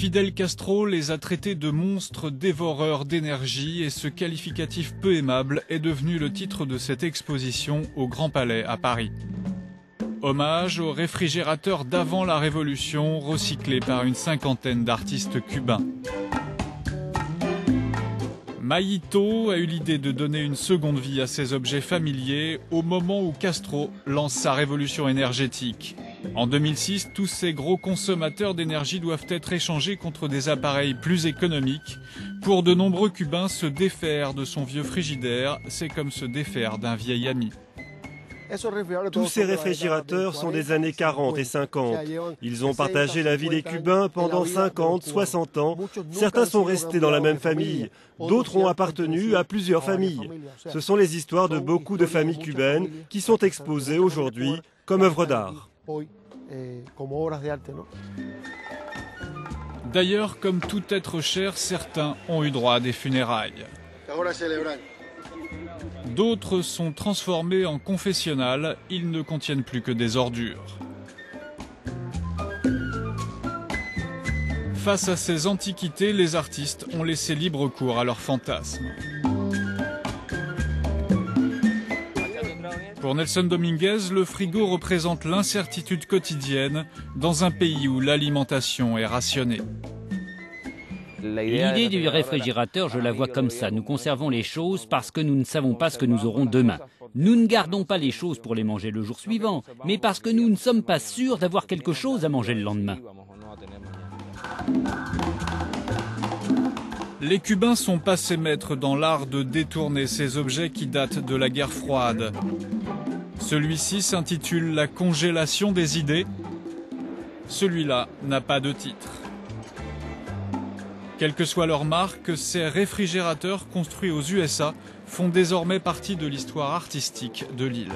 Fidel Castro les a traités de monstres dévoreurs d'énergie et ce qualificatif peu aimable est devenu le titre de cette exposition au Grand Palais à Paris. Hommage aux réfrigérateurs d'avant la Révolution recyclés par une cinquantaine d'artistes cubains. Mayito a eu l'idée de donner une seconde vie à ces objets familiers au moment où Castro lance sa révolution énergétique. En 2006, tous ces gros consommateurs d'énergie doivent être échangés contre des appareils plus économiques. Pour de nombreux Cubains, se défaire de son vieux frigidaire, c'est comme se défaire d'un vieil ami. Tous ces réfrigérateurs sont des années 40 et 50. Ils ont partagé la vie des Cubains pendant 50, 60 ans. Certains sont restés dans la même famille. D'autres ont appartenu à plusieurs familles. Ce sont les histoires de beaucoup de familles cubaines qui sont exposées aujourd'hui comme œuvres d'art. D'ailleurs, comme tout être cher, certains ont eu droit à des funérailles. D'autres sont transformés en confessionnal, ils ne contiennent plus que des ordures. Face à ces antiquités, les artistes ont laissé libre cours à leurs fantasmes. Pour Nelson Dominguez, le frigo représente l'incertitude quotidienne dans un pays où l'alimentation est rationnée. L'idée du réfrigérateur, je la vois comme ça. Nous conservons les choses parce que nous ne savons pas ce que nous aurons demain. Nous ne gardons pas les choses pour les manger le jour suivant, mais parce que nous ne sommes pas sûrs d'avoir quelque chose à manger le lendemain. Les Cubains sont passés maîtres dans l'art de détourner ces objets qui datent de la guerre froide. Celui-ci s'intitule « La congélation des idées ». Celui-là n'a pas de titre. Quelle que soit leur marque, ces réfrigérateurs construits aux USA font désormais partie de l'histoire artistique de l'île.